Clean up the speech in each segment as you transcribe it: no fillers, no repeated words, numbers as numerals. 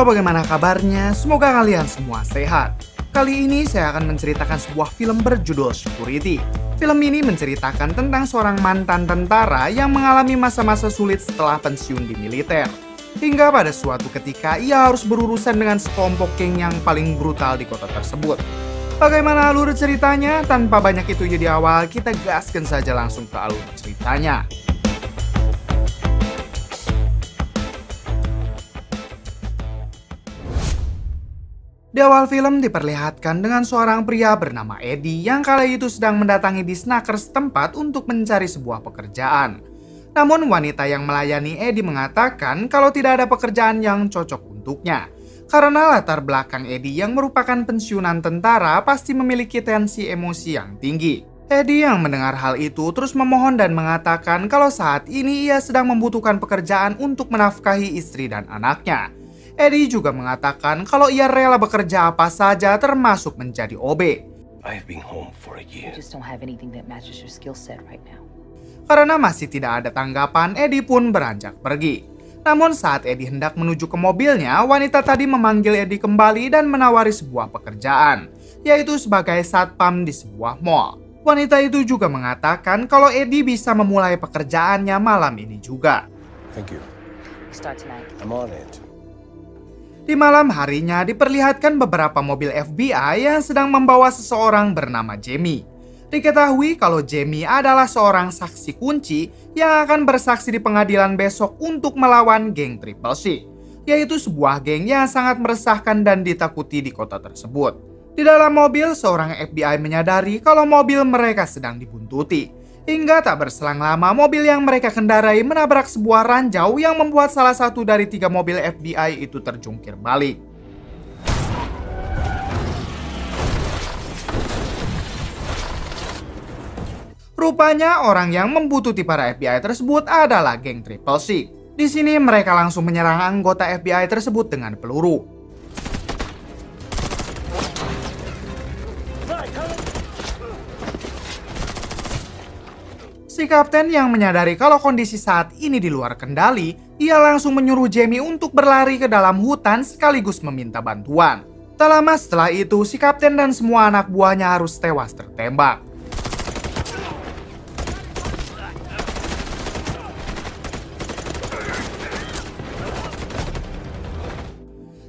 Halo, bagaimana kabarnya? Semoga kalian semua sehat. Kali ini saya akan menceritakan sebuah film berjudul Security. Film ini menceritakan tentang seorang mantan tentara yang mengalami masa-masa sulit setelah pensiun di militer. Hingga pada suatu ketika ia harus berurusan dengan sekelompok geng yang paling brutal di kota tersebut. Bagaimana alur ceritanya? Tanpa banyak itu di awal, kita gaskan saja langsung ke alur ceritanya. Di awal film diperlihatkan dengan seorang pria bernama Eddie yang kala itu sedang mendatangi disnaker setempat untuk mencari sebuah pekerjaan. Namun wanita yang melayani Eddie mengatakan kalau tidak ada pekerjaan yang cocok untuknya. Karena latar belakang Eddie yang merupakan pensiunan tentara pasti memiliki tensi emosi yang tinggi. Eddie yang mendengar hal itu terus memohon dan mengatakan kalau saat ini ia sedang membutuhkan pekerjaan untuk menafkahi istri dan anaknya. Eddie juga mengatakan kalau ia rela bekerja apa saja termasuk menjadi OB. Karena masih tidak ada tanggapan, Eddie pun beranjak pergi. Namun saat Eddie hendak menuju ke mobilnya, wanita tadi memanggil Eddie kembali dan menawari sebuah pekerjaan, yaitu sebagai satpam di sebuah mall. Wanita itu juga mengatakan kalau Eddie bisa memulai pekerjaannya malam ini juga. Thank you. I'm on it. Di malam harinya diperlihatkan beberapa mobil FBI yang sedang membawa seseorang bernama Jamie. Diketahui kalau Jamie adalah seorang saksi kunci yang akan bersaksi di pengadilan besok untuk melawan geng Triple C, yaitu sebuah geng yang sangat meresahkan dan ditakuti di kota tersebut. Di dalam mobil, seorang FBI menyadari kalau mobil mereka sedang dibuntuti. Hingga tak berselang lama, mobil yang mereka kendarai menabrak sebuah ranjau yang membuat salah satu dari 3 mobil FBI itu terjungkir balik. Rupanya orang yang membuntuti para FBI tersebut adalah geng Triple C. Di sini mereka langsung menyerang anggota FBI tersebut dengan peluru. Si kapten yang menyadari kalau kondisi saat ini di luar kendali, ia langsung menyuruh Jamie untuk berlari ke dalam hutan sekaligus meminta bantuan. Tak lama setelah itu, si kapten dan semua anak buahnya harus tewas tertembak.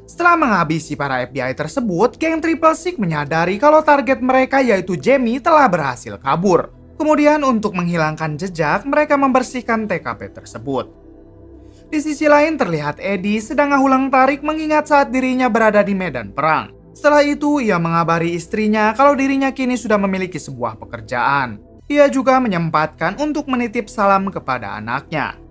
Setelah menghabisi para FBI tersebut, geng Triple Six menyadari kalau target mereka yaitu Jamie telah berhasil kabur. Kemudian untuk menghilangkan jejak, mereka membersihkan TKP tersebut. Di sisi lain terlihat Eddie sedang ngahulang tarik mengingat saat dirinya berada di medan perang. Setelah itu ia mengabari istrinya kalau dirinya kini sudah memiliki sebuah pekerjaan. Ia juga menyempatkan untuk menitip salam kepada anaknya.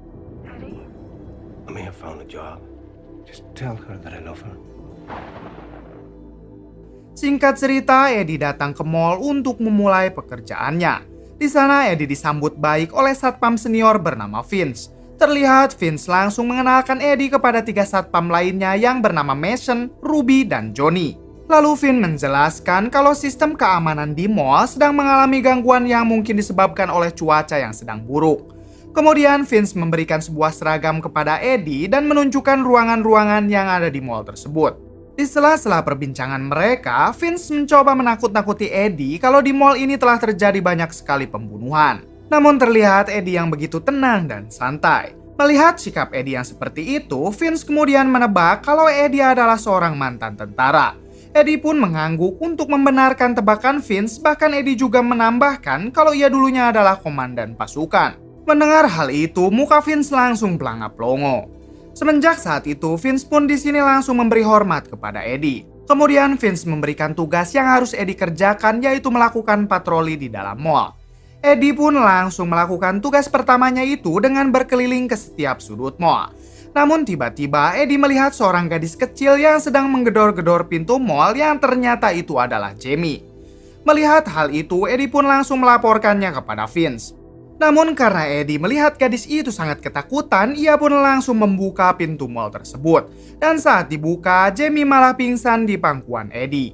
Singkat cerita, Eddie datang ke mall untuk memulai pekerjaannya. Di sana Eddie disambut baik oleh satpam senior bernama Vince. Terlihat Vince langsung mengenalkan Eddie kepada 3 satpam lainnya yang bernama Mason, Ruby, dan Johnny. Lalu Vince menjelaskan kalau sistem keamanan di mall sedang mengalami gangguan yang mungkin disebabkan oleh cuaca yang sedang buruk. Kemudian Vince memberikan sebuah seragam kepada Eddie dan menunjukkan ruangan-ruangan yang ada di mall tersebut. Di sela-sela perbincangan mereka, Vince mencoba menakut-nakuti Eddie kalau di mall ini telah terjadi banyak sekali pembunuhan. Namun terlihat Eddie yang begitu tenang dan santai. Melihat sikap Eddie yang seperti itu, Vince kemudian menebak kalau Eddie adalah seorang mantan tentara. Eddie pun mengangguk untuk membenarkan tebakan Vince, bahkan Eddie juga menambahkan kalau ia dulunya adalah komandan pasukan. Mendengar hal itu, muka Vince langsung pelangap-longo. Semenjak saat itu, Vince pun di sini langsung memberi hormat kepada Eddie. Kemudian Vince memberikan tugas yang harus Eddie kerjakan, yaitu melakukan patroli di dalam mall. Eddie pun langsung melakukan tugas pertamanya itu dengan berkeliling ke setiap sudut mall. Namun tiba-tiba Eddie melihat seorang gadis kecil yang sedang menggedor-gedor pintu mall yang ternyata itu adalah Jamie. Melihat hal itu, Eddie pun langsung melaporkannya kepada Vince. Namun karena Eddie melihat gadis itu sangat ketakutan, ia pun langsung membuka pintu mall tersebut. Dan saat dibuka, Jamie malah pingsan di pangkuan Eddie.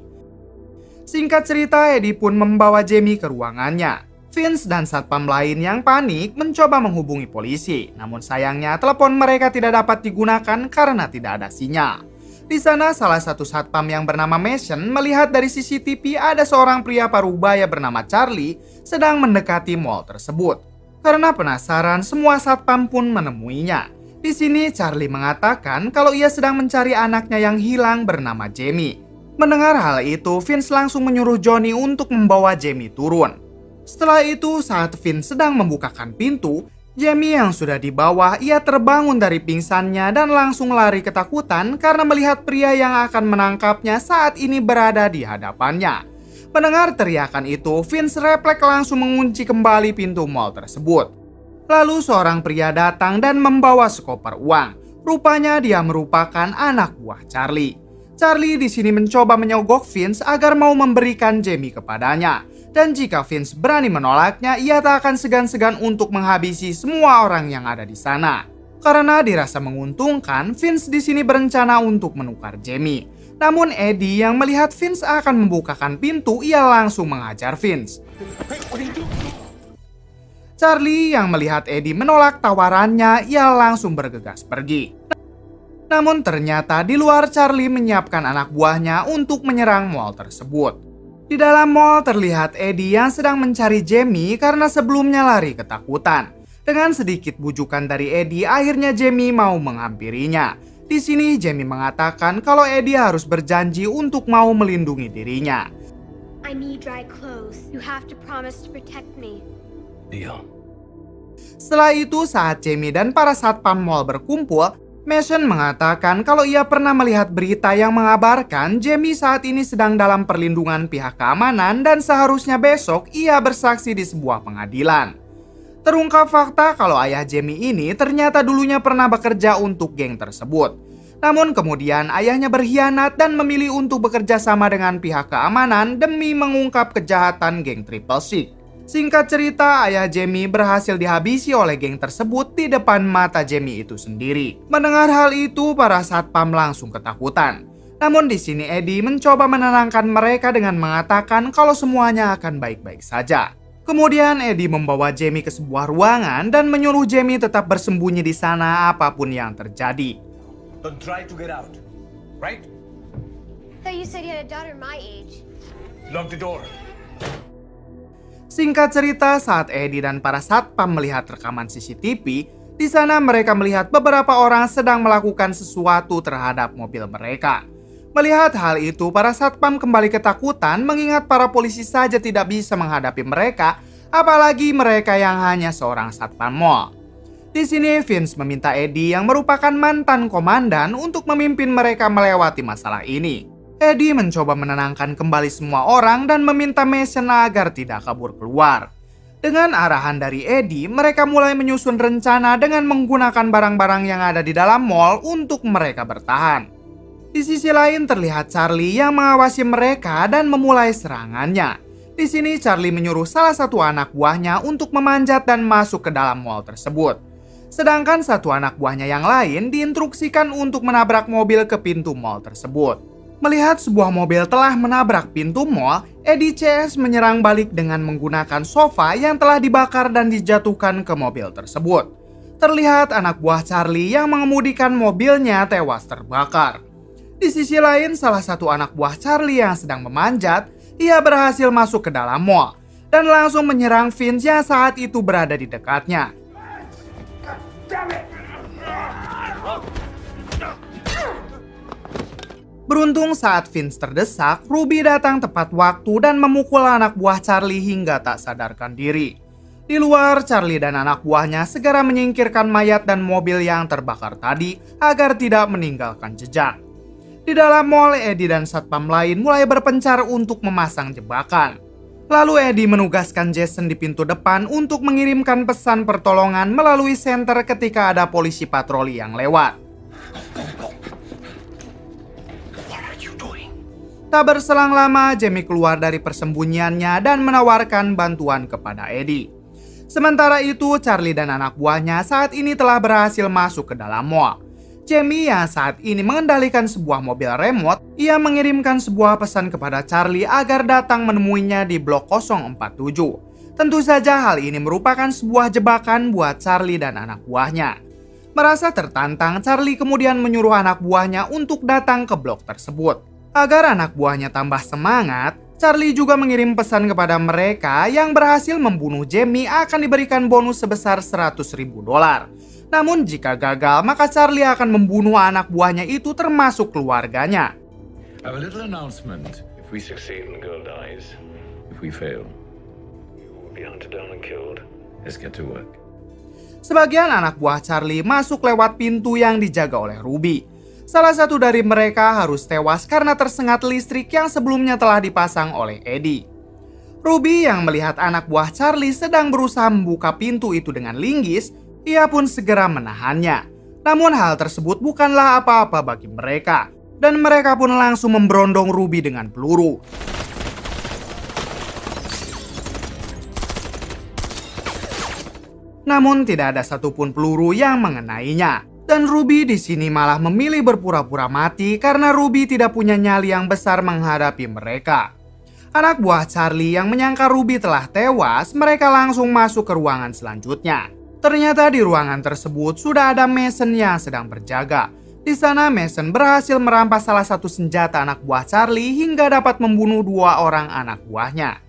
Singkat cerita, Eddie pun membawa Jamie ke ruangannya. Vince dan satpam lain yang panik mencoba menghubungi polisi. Namun sayangnya telepon mereka tidak dapat digunakan karena tidak ada sinyal. Di sana salah satu satpam yang bernama Mason melihat dari CCTV ada seorang pria parubaya bernama Charlie sedang mendekati mall tersebut. Karena penasaran, semua satpam pun menemuinya. Di sini Charlie mengatakan kalau ia sedang mencari anaknya yang hilang bernama Jamie. Mendengar hal itu, Vince langsung menyuruh Johnny untuk membawa Jamie turun. Setelah itu, saat Vince sedang membukakan pintu, Jamie yang sudah di bawah, ia terbangun dari pingsannya dan langsung lari ketakutan karena melihat pria yang akan menangkapnya saat ini berada di hadapannya. Mendengar teriakan itu, Vince refleks langsung mengunci kembali pintu mall tersebut. Lalu seorang pria datang dan membawa sekoper uang. Rupanya dia merupakan anak buah Charlie. Charlie di sini mencoba menyogok Vince agar mau memberikan Jamie kepadanya. Dan jika Vince berani menolaknya, ia tak akan segan-segan untuk menghabisi semua orang yang ada di sana. Karena dirasa menguntungkan, Vince di sini berencana untuk menukar Jamie. Namun Eddie yang melihat Vince akan membukakan pintu, ia langsung menghajar Vince. Charlie yang melihat Eddie menolak tawarannya, ia langsung bergegas pergi. Namun ternyata di luar Charlie menyiapkan anak buahnya untuk menyerang mall tersebut. Di dalam mall terlihat Eddie yang sedang mencari Jamie karena sebelumnya lari ketakutan. Dengan sedikit bujukan dari Eddie, akhirnya Jamie mau menghampirinya. Di sini Jamie mengatakan kalau Eddie harus berjanji untuk mau melindungi dirinya. I need dry clothes. You have to promise to protect me. Deal. Setelah itu, saat Jamie dan para satpam mall berkumpul, Mason mengatakan kalau ia pernah melihat berita yang mengabarkan Jamie saat ini sedang dalam perlindungan pihak keamanan dan seharusnya besok ia bersaksi di sebuah pengadilan. Terungkap fakta kalau ayah Jamie ini ternyata dulunya pernah bekerja untuk geng tersebut. Namun kemudian ayahnya berkhianat dan memilih untuk bekerja sama dengan pihak keamanan demi mengungkap kejahatan geng Triple Six. Singkat cerita, ayah Jamie berhasil dihabisi oleh geng tersebut di depan mata Jamie itu sendiri. Mendengar hal itu, para satpam langsung ketakutan. Namun di sini Eddie mencoba menenangkan mereka dengan mengatakan kalau semuanya akan baik-baik saja. Kemudian Eddie membawa Jamie ke sebuah ruangan dan menyuruh Jamie tetap bersembunyi di sana apapun yang terjadi. Don't try to get out, right? I thought you said you had a daughter my age. Lock the door. Singkat cerita, saat Eddie dan para satpam melihat rekaman CCTV, di sana mereka melihat beberapa orang sedang melakukan sesuatu terhadap mobil mereka. Melihat hal itu, para satpam kembali ketakutan mengingat para polisi saja tidak bisa menghadapi mereka, apalagi mereka yang hanya seorang satpam mall. Di sini Vince meminta Eddie yang merupakan mantan komandan untuk memimpin mereka melewati masalah ini. Eddie mencoba menenangkan kembali semua orang dan meminta Mason agar tidak kabur keluar. Dengan arahan dari Eddie, mereka mulai menyusun rencana dengan menggunakan barang-barang yang ada di dalam mall untuk mereka bertahan. Di sisi lain terlihat Charlie yang mengawasi mereka dan memulai serangannya. Di sini Charlie menyuruh salah satu anak buahnya untuk memanjat dan masuk ke dalam mall tersebut. Sedangkan satu anak buahnya yang lain diinstruksikan untuk menabrak mobil ke pintu mall tersebut. Melihat sebuah mobil telah menabrak pintu mall, Eddie CS menyerang balik dengan menggunakan sofa yang telah dibakar dan dijatuhkan ke mobil tersebut. Terlihat anak buah Charlie yang mengemudikan mobilnya tewas terbakar. Di sisi lain, salah satu anak buah Charlie yang sedang memanjat, ia berhasil masuk ke dalam mall dan langsung menyerang Vince yang saat itu berada di dekatnya. Beruntung saat Vince terdesak, Ruby datang tepat waktu dan memukul anak buah Charlie hingga tak sadarkan diri. Di luar, Charlie dan anak buahnya segera menyingkirkan mayat dan mobil yang terbakar tadi agar tidak meninggalkan jejak. Di dalam mall, Eddie dan satpam lain mulai berpencar untuk memasang jebakan. Lalu Eddie menugaskan Jason di pintu depan untuk mengirimkan pesan pertolongan melalui senter ketika ada polisi patroli yang lewat. Tak berselang lama, Jamie keluar dari persembunyiannya dan menawarkan bantuan kepada Eddie. Sementara itu, Charlie dan anak buahnya saat ini telah berhasil masuk ke dalam mall. Jamie yang saat ini mengendalikan sebuah mobil remote, ia mengirimkan sebuah pesan kepada Charlie agar datang menemuinya di blok 047. Tentu saja hal ini merupakan sebuah jebakan buat Charlie dan anak buahnya. Merasa tertantang, Charlie kemudian menyuruh anak buahnya untuk datang ke blok tersebut. Agar anak buahnya tambah semangat, Charlie juga mengirim pesan kepada mereka yang berhasil membunuh Jamie akan diberikan bonus sebesar $100.000. Namun jika gagal, maka Charlie akan membunuh anak buahnya itu termasuk keluarganya. I have a little announcement. If we succeed and the girl dies, if we fail, you will be hunted down and killed. Let's get to work. Sebagian anak buah Charlie masuk lewat pintu yang dijaga oleh Ruby. Salah satu dari mereka harus tewas karena tersengat listrik yang sebelumnya telah dipasang oleh Eddie. Ruby yang melihat anak buah Charlie sedang berusaha membuka pintu itu dengan linggis, ia pun segera menahannya. Namun hal tersebut bukanlah apa-apa bagi mereka, dan mereka pun langsung memberondong Ruby dengan peluru. Namun tidak ada satupun peluru yang mengenainya. Dan Ruby di sini malah memilih berpura-pura mati karena Ruby tidak punya nyali yang besar menghadapi mereka. Anak buah Charlie yang menyangka Ruby telah tewas, mereka langsung masuk ke ruangan selanjutnya. Ternyata di ruangan tersebut sudah ada Mason yang sedang berjaga. Di sana Mason berhasil merampas salah satu senjata anak buah Charlie hingga dapat membunuh 2 orang anak buahnya.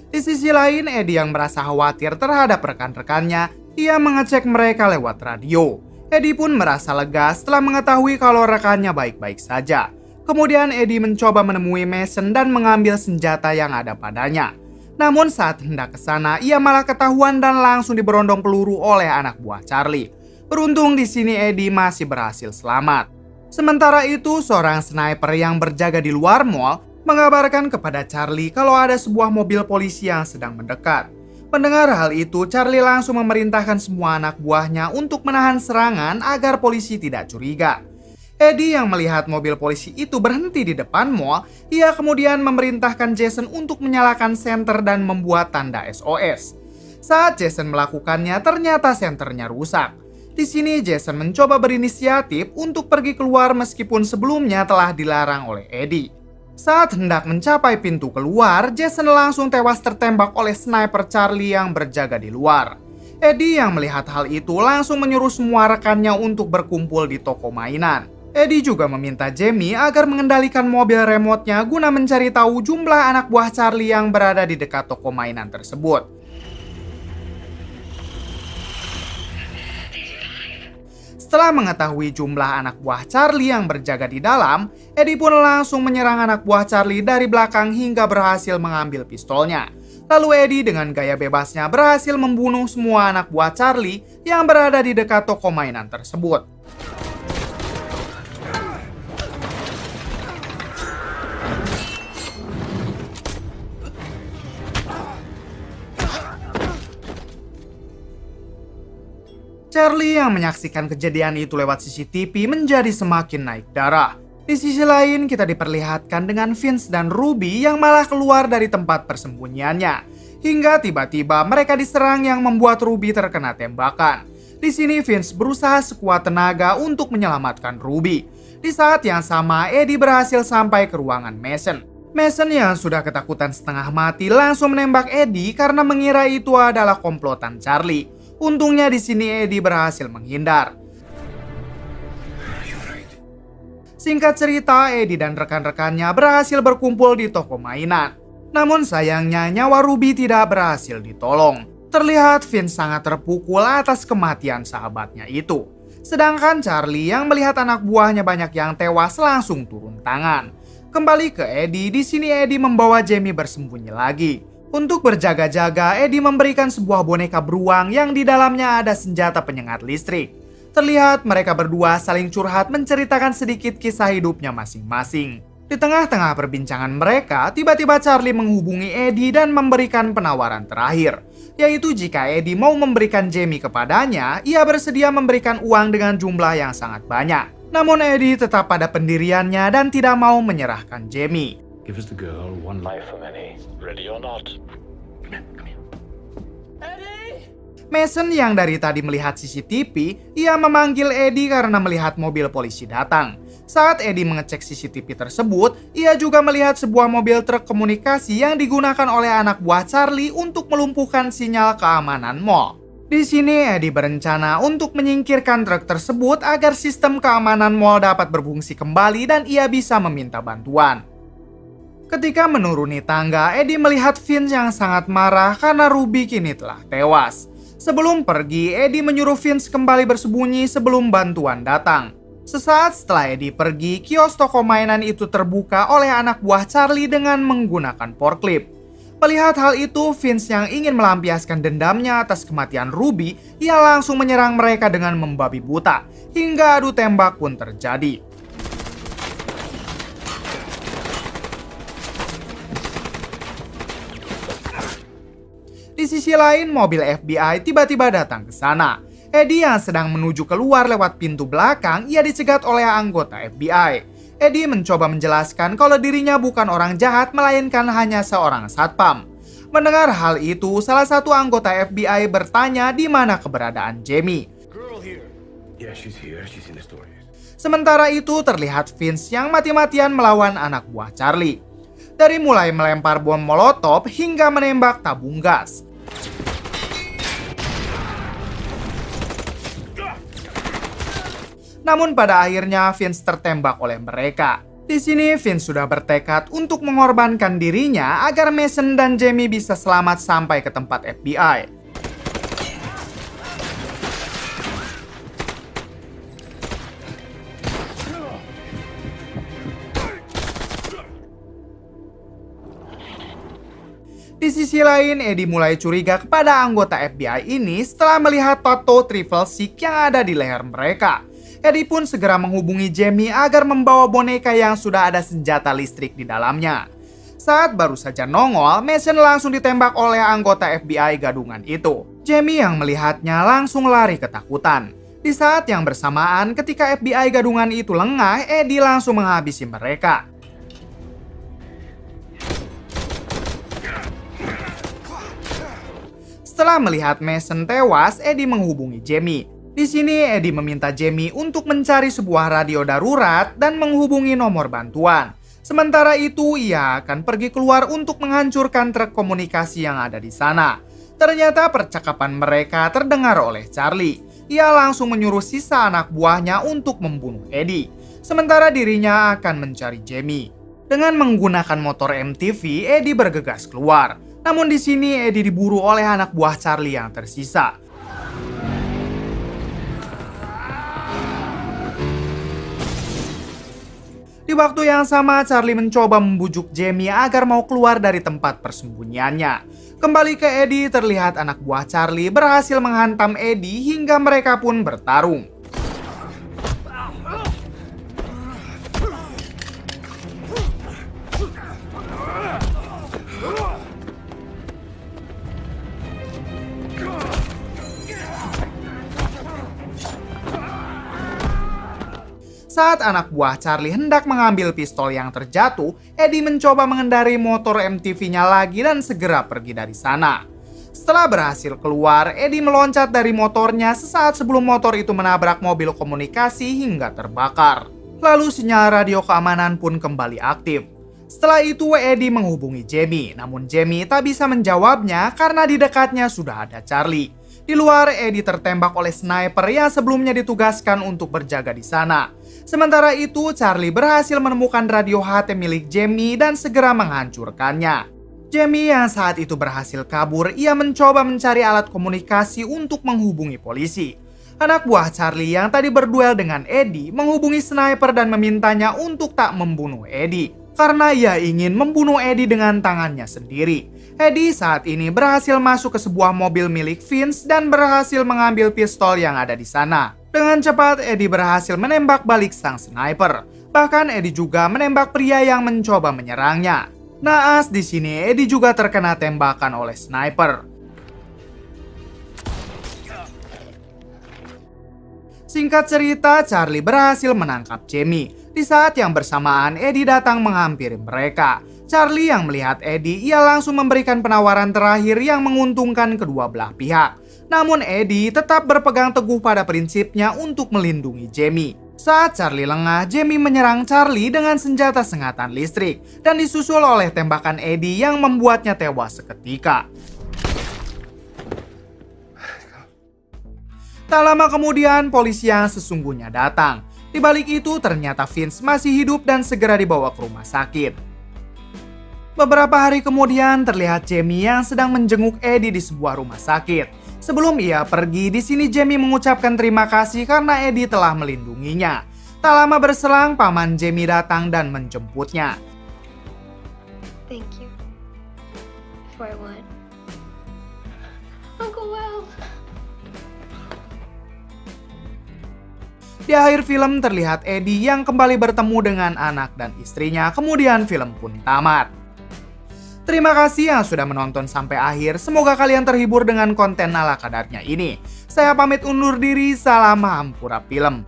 Di sisi lain, Eddie yang merasa khawatir terhadap rekan-rekannya, ia mengecek mereka lewat radio. Eddie pun merasa lega setelah mengetahui kalau rekannya baik-baik saja. Kemudian Eddie mencoba menemui Mason dan mengambil senjata yang ada padanya. Namun saat hendak ke sana, ia malah ketahuan dan langsung diberondong peluru oleh anak buah Charlie. Beruntung di sini Eddie masih berhasil selamat. Sementara itu, seorang sniper yang berjaga di luar mall mengabarkan kepada Charlie kalau ada sebuah mobil polisi yang sedang mendekat. Mendengar hal itu, Charlie langsung memerintahkan semua anak buahnya untuk menahan serangan agar polisi tidak curiga. Eddie yang melihat mobil polisi itu berhenti di depan mall, ia kemudian memerintahkan Jason untuk menyalakan senter dan membuat tanda SOS. Saat Jason melakukannya, ternyata senternya rusak. Di sini Jason mencoba berinisiatif untuk pergi keluar meskipun sebelumnya telah dilarang oleh Eddie. Saat hendak mencapai pintu keluar, Jason langsung tewas tertembak oleh sniper Charlie yang berjaga di luar. Eddie yang melihat hal itu langsung menyuruh semua rekannya untuk berkumpul di toko mainan. Eddie juga meminta Jamie agar mengendalikan mobil remote-nya guna mencari tahu jumlah anak buah Charlie yang berada di dekat toko mainan tersebut. Setelah mengetahui jumlah anak buah Charlie yang berjaga di dalam, Eddie pun langsung menyerang anak buah Charlie dari belakang hingga berhasil mengambil pistolnya. Lalu Eddie dengan gaya bebasnya berhasil membunuh semua anak buah Charlie yang berada di dekat toko mainan tersebut. Charlie yang menyaksikan kejadian itu lewat CCTV menjadi semakin naik darah. Di sisi lain, kita diperlihatkan dengan Vince dan Ruby yang malah keluar dari tempat persembunyiannya. Hingga tiba-tiba mereka diserang yang membuat Ruby terkena tembakan. Di sini Vince berusaha sekuat tenaga untuk menyelamatkan Ruby. Di saat yang sama, Eddie berhasil sampai ke ruangan Mason. Mason yang sudah ketakutan setengah mati langsung menembak Eddie karena mengira itu adalah komplotan Charlie. Untungnya di sini Eddie berhasil menghindar. Singkat cerita, Eddie dan rekan-rekannya berhasil berkumpul di toko mainan. Namun sayangnya nyawa Ruby tidak berhasil ditolong. Terlihat Vince sangat terpukul atas kematian sahabatnya itu. Sedangkan Charlie yang melihat anak buahnya banyak yang tewas langsung turun tangan. Kembali ke Eddie, di sini Eddie membawa Jamie bersembunyi lagi. Untuk berjaga-jaga, Eddie memberikan sebuah boneka beruang yang di dalamnya ada senjata penyengat listrik. Terlihat mereka berdua saling curhat menceritakan sedikit kisah hidupnya masing-masing. Di tengah-tengah perbincangan mereka, tiba-tiba Charlie menghubungi Eddie dan memberikan penawaran terakhir. Yaitu jika Eddie mau memberikan Jamie kepadanya, ia bersedia memberikan uang dengan jumlah yang sangat banyak. Namun Eddie tetap pada pendiriannya dan tidak mau menyerahkan Jamie. Give us the girl, one life for many. Ready or not? Come here. Eddie! Mason yang dari tadi melihat CCTV, ia memanggil Eddie karena melihat mobil polisi datang. Saat Eddie mengecek CCTV tersebut, ia juga melihat sebuah mobil truk komunikasi yang digunakan oleh anak buah Charlie untuk melumpuhkan sinyal keamanan mall. Di sini Eddie berencana untuk menyingkirkan truk tersebut agar sistem keamanan mall dapat berfungsi kembali dan ia bisa meminta bantuan. Ketika menuruni tangga, Eddie melihat Vince yang sangat marah karena Ruby kini telah tewas. Sebelum pergi, Eddie menyuruh Vince kembali bersembunyi sebelum bantuan datang. Sesaat setelah Eddie pergi, kios toko mainan itu terbuka oleh anak buah Charlie dengan menggunakan forklift. Melihat hal itu, Vince yang ingin melampiaskan dendamnya atas kematian Ruby, ia langsung menyerang mereka dengan membabi buta, hingga adu tembak pun terjadi. Di sisi lain, mobil FBI tiba-tiba datang ke sana. Eddie yang sedang menuju keluar lewat pintu belakang, ia dicegat oleh anggota FBI. Eddie mencoba menjelaskan kalau dirinya bukan orang jahat, melainkan hanya seorang satpam. Mendengar hal itu, salah satu anggota FBI bertanya di mana keberadaan Jamie. Sementara itu, terlihat Vince yang mati-matian melawan anak buah Charlie. Dari mulai melempar bom molotov hingga menembak tabung gas. Namun pada akhirnya Vince tertembak oleh mereka. Di sini Vince sudah bertekad untuk mengorbankan dirinya agar Mason dan Jamie bisa selamat sampai ke tempat FBI. Di sisi lain, Eddie mulai curiga kepada anggota FBI ini setelah melihat tato triple six yang ada di leher mereka. Eddie pun segera menghubungi Jamie agar membawa boneka yang sudah ada senjata listrik di dalamnya. Saat baru saja nongol, Mason langsung ditembak oleh anggota FBI gadungan itu. Jamie yang melihatnya langsung lari ketakutan. Di saat yang bersamaan, ketika FBI gadungan itu lengah, Eddie langsung menghabisi mereka. Setelah melihat Mason tewas, Eddie menghubungi Jamie. Di sini Eddie meminta Jamie untuk mencari sebuah radio darurat dan menghubungi nomor bantuan. Sementara itu, ia akan pergi keluar untuk menghancurkan truk komunikasi yang ada di sana. Ternyata percakapan mereka terdengar oleh Charlie. Ia langsung menyuruh sisa anak buahnya untuk membunuh Eddie. Sementara dirinya akan mencari Jamie. Dengan menggunakan motor MTV, Eddie bergegas keluar. Namun di sini Eddie diburu oleh anak buah Charlie yang tersisa. Di waktu yang sama, Charlie mencoba membujuk Jamie agar mau keluar dari tempat persembunyiannya. Kembali ke Eddie, terlihat anak buah Charlie berhasil menghantam Eddie hingga mereka pun bertarung. Saat anak buah Charlie hendak mengambil pistol yang terjatuh, Eddie mencoba mengendarai motor MTV-nya lagi dan segera pergi dari sana. Setelah berhasil keluar, Eddie meloncat dari motornya sesaat sebelum motor itu menabrak mobil komunikasi hingga terbakar. Lalu sinyal radio keamanan pun kembali aktif. Setelah itu Eddie menghubungi Jamie, namun Jamie tak bisa menjawabnya karena di dekatnya sudah ada Charlie. Di luar, Eddie tertembak oleh sniper yang sebelumnya ditugaskan untuk berjaga di sana. Sementara itu, Charlie berhasil menemukan radio HT milik Jamie dan segera menghancurkannya. Jamie yang saat itu berhasil kabur, ia mencoba mencari alat komunikasi untuk menghubungi polisi. Anak buah Charlie yang tadi berduel dengan Eddie menghubungi sniper dan memintanya untuk tak membunuh Eddie. Karena ia ingin membunuh Eddie dengan tangannya sendiri. Eddie saat ini berhasil masuk ke sebuah mobil milik Vince dan berhasil mengambil pistol yang ada di sana. Dengan cepat, Eddie berhasil menembak balik sang sniper. Bahkan Eddie juga menembak pria yang mencoba menyerangnya. Naas di sini Eddie juga terkena tembakan oleh sniper. Singkat cerita, Charlie berhasil menangkap Jamie. Di saat yang bersamaan, Eddie datang menghampiri mereka. Charlie yang melihat Eddie, ia langsung memberikan penawaran terakhir yang menguntungkan kedua belah pihak. Namun Eddie tetap berpegang teguh pada prinsipnya untuk melindungi Jamie. Saat Charlie lengah, Jamie menyerang Charlie dengan senjata sengatan listrik dan disusul oleh tembakan Eddie yang membuatnya tewas seketika. Tak lama kemudian, polisi yang sesungguhnya datang. Di balik itu, ternyata Vince masih hidup dan segera dibawa ke rumah sakit. Beberapa hari kemudian, terlihat Jamie yang sedang menjenguk Eddie di sebuah rumah sakit. Sebelum ia pergi, di sini Jamie mengucapkan terima kasih karena Eddie telah melindunginya. Tak lama berselang, paman Jamie datang dan menjemputnya. Thank you for what? Uncle Will. Di akhir film terlihat Eddie yang kembali bertemu dengan anak dan istrinya, kemudian film pun tamat. Terima kasih yang sudah menonton sampai akhir, semoga kalian terhibur dengan konten ala kadarnya ini. Saya pamit undur diri, salam Hampura Film.